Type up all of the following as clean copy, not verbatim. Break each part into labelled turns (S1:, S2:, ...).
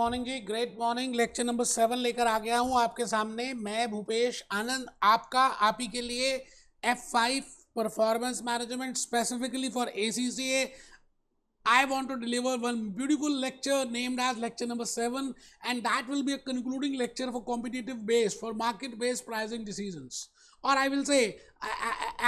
S1: Morning जी, great morning. Lecture number 7 लेकर आ गया हूं आपके सामने। मैं भूपेश आनंद आप ही के लिए F5 performance management specifically for ACCA. I want to deliver one beautiful lecture named as lecture number 7, and that will be a concluding lecture for competitive base, for market based pricing decisions. Or I will say,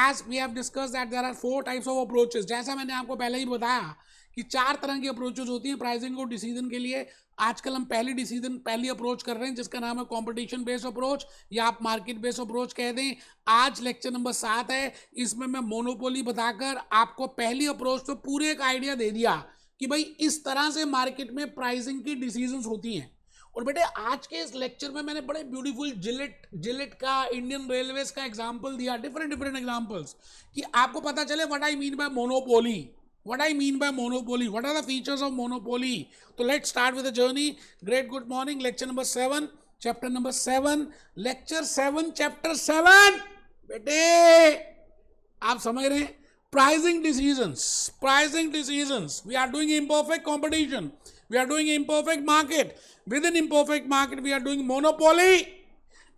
S1: as we have discussed that there are 4 types of approaches. जैसा मैंने आपको पहले ही बताया कि 4 तरह की approaches होती हैं प्राइसिंग को डिसीजन के लिए। आजकल हम पहली अप्रोच कर रहे हैं जिसका नाम है कंपटीशन बेस्ड अप्रोच, या आप मार्केट बेस्ड अप्रोच कह दें। आज लेक्चर नंबर 7 है, इसमें मैं मोनोपोली बताकर आपको पहली अप्रोच तो पूरे एक आइडिया दे दिया कि भाई इस तरह से मार्केट में प्राइसिंग की डिसीजंस होती हैं। और बेटे आज के इस लेक्चर में मैंने बड़े ब्यूटीफुल जिलेट का, इंडियन रेलवेज का एग्जांपल दिया, डिफरेंट एग्जांपल्स, कि आपको पता चले what I mean bye monopoly. What I mean by monopoly, what are the features of monopoly? So let's start with the journey. Great good morning. Lecture number 7, chapter number 7, lecture 7, chapter 7. बेटे आप समझ रहे हैं? Pricing decisions. We are doing imperfect competition. We are doing imperfect market. Within imperfect market, we are doing monopoly.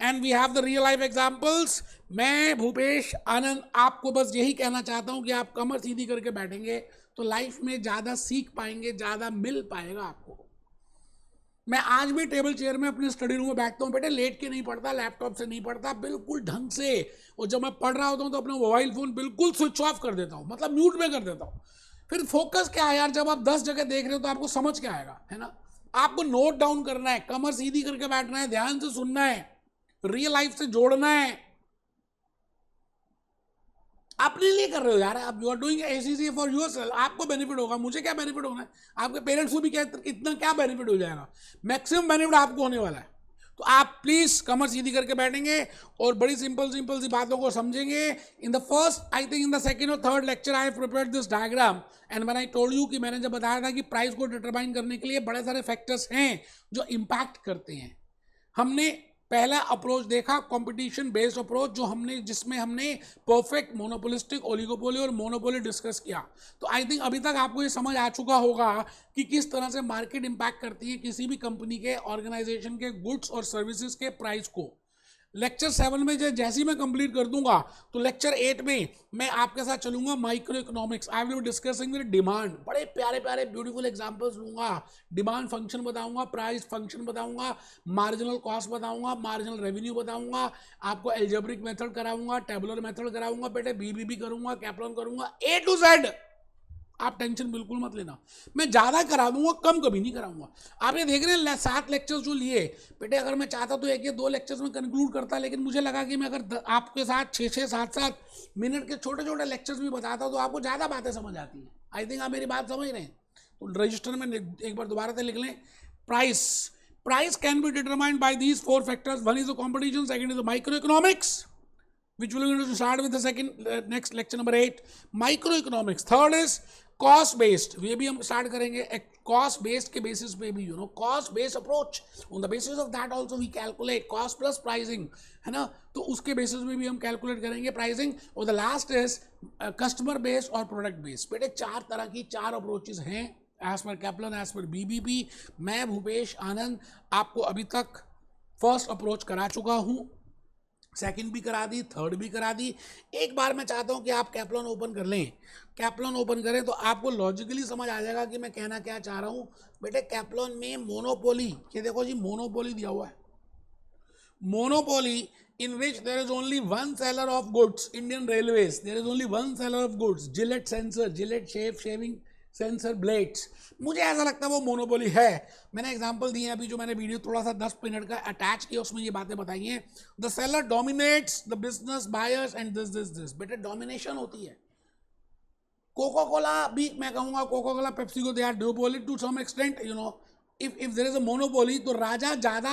S1: And we have the real life examples. मैं भूपेश आनंद आपको बस यही कहना चाहता हूं कि आप कमर सीधी करके बैठेंगे तो लाइफ में ज़्यादा सीख पाएंगे, ज़्यादा मिल पाएगा आपको। मैं आज भी टेबल चेयर में अपने स्टडी रूम में बैठता हूं बेटे, लेट के नहीं पढ़ता, लैपटॉप से नहीं पढ़ता, बिल्कुल ढंग से। और जब मैं पढ़ रहा होता हूं तो अपना मोबाइल फ़ोन बिल्कुल स्विच ऑफ कर देता हूं, मतलब म्यूट में कर देता हूं। फिर फोकस क्या है यार, जब आप 10 जगह देख रहे हो तो आपको समझ क्या आएगा, है ना? आपको नोट डाउन करना है, कमर सीधी करके बैठना है, ध्यान से सुनना है, रियल लाइफ से जोड़ना है। अपने लिए कर रहे हो यार, आप you are doing ACCA for yourself. आपको बेनिफिट होगा, मुझे क्या बेनिफिट होना है, आपके पेरेंट्स को भी क्या इतना क्या बेनिफिट हो जाएगा, मैक्सिमम बेनिफिट आपको होने वाला है। तो आप प्लीज कमर सीधी करके बैठेंगे और बड़ी सिंपल सी बातों को समझेंगे। In the first, I think in the second और third lecture I have prepared this diagram, and when I told you कि मैंने जब बताया था कि प्राइस को डिटरमाइन करने के लिए बड़े सारे फैक्टर्स हैं जो इम्पैक्ट करते हैं। हमने पहला अप्रोच देखा कंपटीशन बेस्ड अप्रोच, जिसमें हमने परफेक्ट मोनोपोलिस्टिक, ओलिगोपोली और मोनोपोली डिस्कस किया। तो आई थिंक अभी तक आपको ये समझ आ चुका होगा कि किस तरह से मार्केट इंपैक्ट करती है किसी भी कंपनी के, ऑर्गेनाइजेशन के गुड्स और सर्विसेज के प्राइस को। लेक्चर 7 में जैसे ही मैं कंप्लीट कर दूंगा तो लेक्चर 8 में मैं आपके साथ चलूंगा micro economics. I will be discussing with demand, बड़े प्यारे ब्यूटीफुल एग्जांपल्स लूंगा, डिमांड फंक्शन बताऊंगा, प्राइस फंक्शन बताऊंगा, मार्जिनल कॉस्ट बताऊंगा, मार्जिनल रेवेन्यू बताऊंगा, आपको एल्जेब्रिक मेथड कराऊंगा, टेबुलर मेथड कराऊंगा, बेटे बीबीबी करूंगा, कैपलन करूंगा, A to Z। आप टेंशन बिल्कुल मत लेना, मैं ज़्यादा करा दूंगा, कम कभी नहीं कराऊंगा। आप ये देख रहे हैं 7 लेक्चर्स जो लिए बेटे, अगर मैं चाहता तो 1 या 2 लेक्चर्स में कंक्लूड करता, लेकिन मुझे लगा कि मैं अगर आपके साथ 6-6, 7-7 मिनट के छोटे लेक्चर्स भी बताता तो आपको ज़्यादा बातें समझ आती हैं। आई थिंक आप मेरी बात समझ रहे हैं। तो रजिस्टर में एक बार दोबारा से लिख लें, price can be determined by these 4 factors. One is the competition, second is the micro economics, which we're going to start with the next lecture number 8, microeconomics. Third is cost based, ये भी हम start करेंगे cost based के basis पे भी, cost based approach, on the basis of that also we calculate cost plus pricing, है ना? तो उसके basis पे भी हम calculate करेंगे pricing। और the last is customer based और product based। बेटे 4 तरह की 4 approaches हैं as per Kaplan, as per BBP। मैं भूपेश आनंद आपको अभी तक फर्स्ट अप्रोच करा चुका हूँ, सेकंड भी करा दी, थर्ड भी करा दी। एक बार मैं चाहता हूं कि आप कैपलन ओपन कर लें, कैपलन ओपन करें तो आपको लॉजिकली समझ आ जाएगा कि मैं कहना क्या चाह रहा हूं। बेटे कैपलन में मोनोपोली, ये देखो जी मोनोपोली दिया हुआ है, monopoly in which there is only one seller of goods, Indian Railways, there is only one seller of goods, Gillette sensor, Gillette shaving sensor blades. मुझे ऐसा लगता है वो मोनोपोली है। मैंने एग्जांपल दिए अभी, जो मैंने वीडियो थोड़ा सा 10 मिनट का अटैच किया उसमें ये बातें बताई हैं। The seller dominates the business buyers and this. बेटे डोमिनेशन होती है। कोका कोला भी मैं कहूँगा, कोका कोला, पेप्सी को they are duopoly to some extent, if there is a monopoly तो राजा ज़्यादा,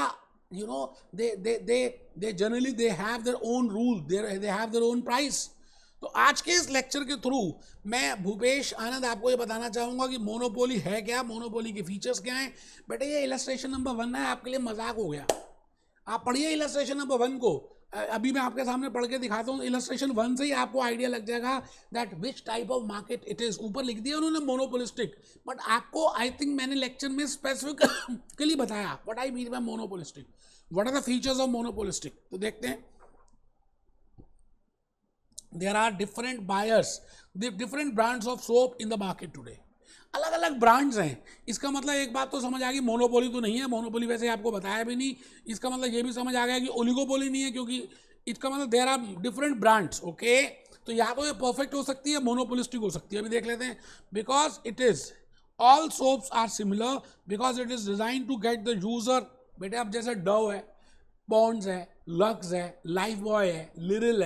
S1: they generally they have their own rule, they have their own price। तो आज के इस लेक्चर के थ्रू मैं भूपेश आनंद आपको ये बताना चाहूँगा कि मोनोपोली है क्या, मोनोपोली के फीचर्स क्या हैं। बेटे ये इलस्ट्रेशन नंबर 1 है, आपके लिए मजाक हो गया। आप पढ़िए इलस्ट्रेशन नंबर 1 को, अभी मैं आपके सामने पढ़ के दिखाता हूँ, इलस्ट्रेशन 1 से ही आपको आइडिया लग जाएगा that which type of market it is. ऊपर लिख दिया उन्होंने मोनोपोलिस्टिक, बट आपको आई थिंक मैंने लेक्चर में स्पेसिफिकली बताया what I mean by monopolistic, what are the features of monopolistic. तो देखते हैं, there are different buyers, different brands of soap in the market today. अलग अलग ब्रांड्स हैं। इसका मतलब एक बात तो समझ आ गई, मोनोपोली तो नहीं है, मोनोपोली वैसे आपको बताया भी नहीं। इसका मतलब ये भी समझ आ गया कि ओलिगोपोली नहीं है, क्योंकि इसका मतलब there are different brands. Okay, तो या तो ये परफेक्ट हो सकती है, मोनोपोलिस्टिक हो सकती है। अभी देख लेते हैं, because it is all soaps are similar because it is design to get the user. बेटे अब जैसे डव है, पॉन्ड्स है, लक्स है, लाइफ बॉय है, लिरिल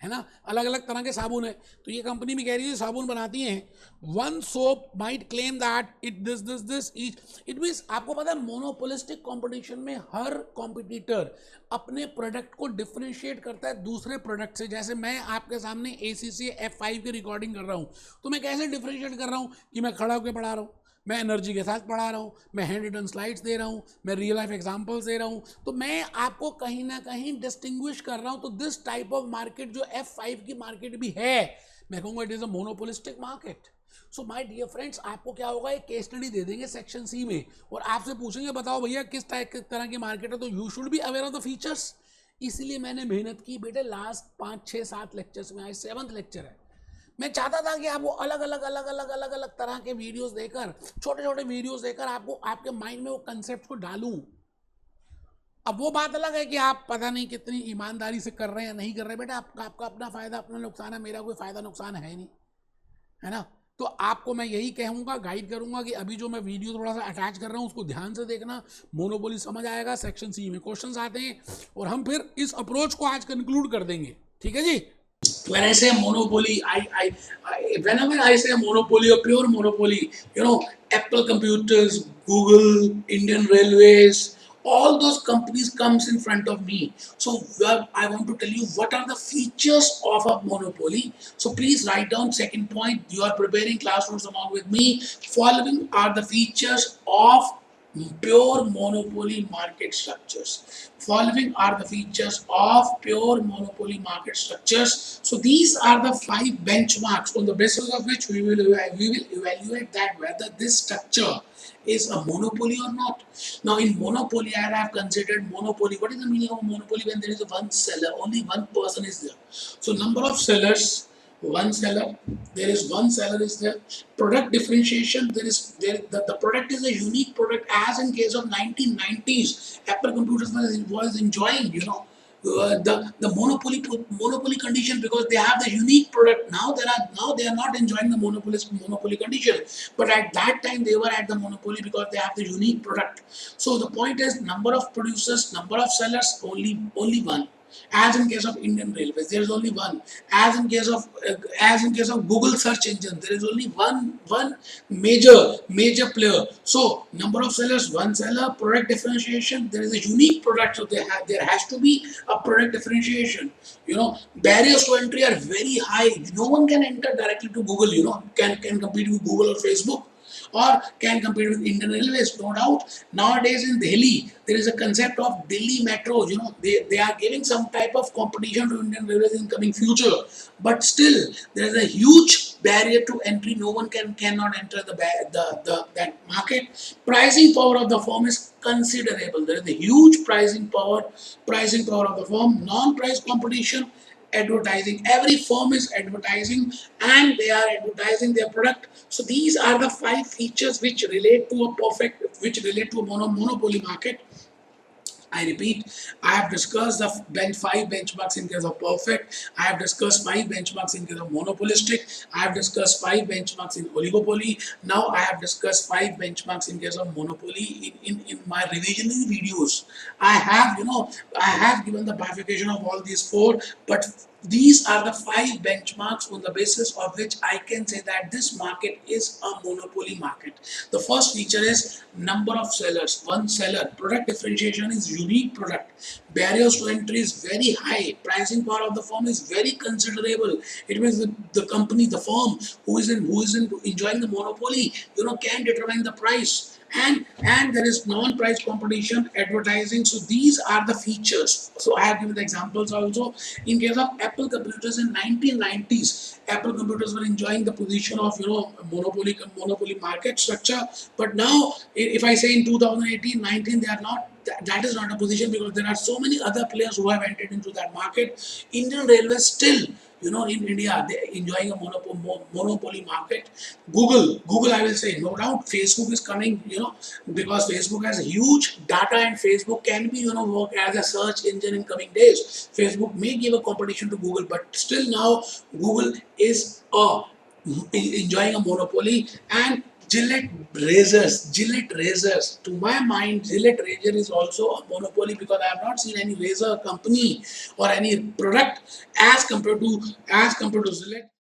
S1: है ना, अलग अलग तरह के साबुन है। तो ये कंपनी भी कह रही है साबुन बनाती हैं। One soap might claim that it this each, it means आपको पता है मोनोपोलिस्टिक कंपटीशन में हर कॉम्पिटिटर अपने प्रोडक्ट को डिफरेंशिएट करता है दूसरे प्रोडक्ट से। जैसे मैं आपके सामने ACC F5 की रिकॉर्डिंग कर रहा हूँ, तो मैं कैसे डिफरेंशिएट कर रहा हूँ कि मैं खड़ा होकर पढ़ा रहा हूँ, मैं एनर्जी के साथ पढ़ा रहा हूँ, मैं हैंड रिटन स्लाइड्स दे रहा हूँ, मैं रियल लाइफ एग्जांपल्स दे रहा हूँ, तो मैं आपको कहीं ना कहीं डिस्टिंग्विश कर रहा हूँ। तो दिस टाइप ऑफ मार्केट जो F5 की मार्केट भी है, मैं कहूँगा it is a monopolistic market. So my dear friends, आपको क्या होगा, एक केस स्टडी दे देंगे सेक्शन C में, और आपसे पूछेंगे बताओ भैया किस टाइप किस तरह की मार्केट है, तो you should be aware of the features. इसीलिए मैंने मेहनत की बेटे, लास्ट 5 6 7 लेक्चर्स में, आज 7th लेक्चर है। मैं चाहता था कि आपको अलग अलग अलग अलग अलग अलग तरह के वीडियोस देकर, छोटे छोटे वीडियोस देकर आपको आपके माइंड में वो कंसेप्ट को डालूं। अब वो बात अलग है कि आप पता नहीं कितनी ईमानदारी से कर रहे हैं या नहीं कर रहे। बेटा आपका अपना फायदा अपना नुकसान है, मेरा कोई फायदा नुकसान है नहीं, है ना। तो आपको मैं यही कहूँगा, गाइड करूँगा कि अभी जो मैं वीडियो थोड़ा सा अटैच कर रहा हूँ उसको ध्यान से देखना, मोनोपोली समझ आएगा। सेक्शन C में क्वेश्चंस आते हैं और हम फिर इस अप्रोच को आज कंक्लूड कर देंगे, ठीक है जी। When I say monopoly, whenever I say monopoly or pure monopoly, Apple Computers, Google, Indian Railways, all those companies comes in front of me. So I want to tell you what are the features of a monopoly. So please write down second point. You are preparing classrooms along with me. Following are the features of pure monopoly market structures. Following are the features of pure monopoly market structures. So these are the 5 benchmarks on the basis of which we will evaluate that whether this structure is a monopoly or not. Now in monopoly, I have considered monopoly. What is the meaning of monopoly? When there is one seller, only one person is there. So number of sellers, one seller, there is one seller is there. Product differentiation, the product is a unique product, as in case of 1990s Apple Computers was enjoying, the monopoly condition, because they have the unique product. Now they are not enjoying the monopoly condition, but at that time they were at the monopoly because they have the unique product. So the point is, number of producers, number of sellers, only one. As in case of Indian Railways, there is only one. As in case of Google search engine, there is only one major player. So number of sellers, one seller. Product differentiation, there is a unique product, so there has to be a product differentiation. Barriers to entry are very high. No one can enter directly to Google. Can compete with Google or Facebook, or can compete with Indian Railways, no doubt. Nowadays in Delhi, there is a concept of Delhi Metro. They are giving some type of competition to Indian Railways in coming future, but still there is a huge barrier to entry. No one cannot enter that market. Pricing power of the firm is considerable. There is a huge pricing power of the firm. Non-price competition. Advertising, every firm is advertising and they are advertising their product. So these are the 5 features which relate to a monopoly market. I repeat, I have discussed the 5 benchmarks in case of perfect. I have discussed 5 benchmarks in case of monopolistic. I have discussed 5 benchmarks in oligopoly. Now I have discussed 5 benchmarks in case of monopoly in my revisionary videos. I have given the bifurcation of all these 4, but these are the 5 benchmarks on the basis of which I can say that this market is a monopoly market. The first feature is number of sellers, one seller. Product differentiation is unique product. Barriers to entry is very high. Pricing power of the firm is very considerable. It means the company, the firm who is enjoying the monopoly, can determine the price. and there is non-price competition advertising. So these are the features. So I have given the examples also. In case of Apple computers in 1990s, Apple computers were enjoying the position of monopoly market structure. But now, if I say in 2018, 19, they are not. That is not a position, because there are so many other players who have entered into that market. Indian Railways still, in India, they're enjoying a monopoly market. Google, I will say, no doubt, Facebook is coming, because Facebook has huge data, and Facebook can be, work as a search engine in coming days. Facebook may give a competition to Google, but still now, Google is enjoying a monopoly. And Gillette razors. To my mind, Gillette razor is also a monopoly, because I have not seen any razor company or any product as compared to Gillette.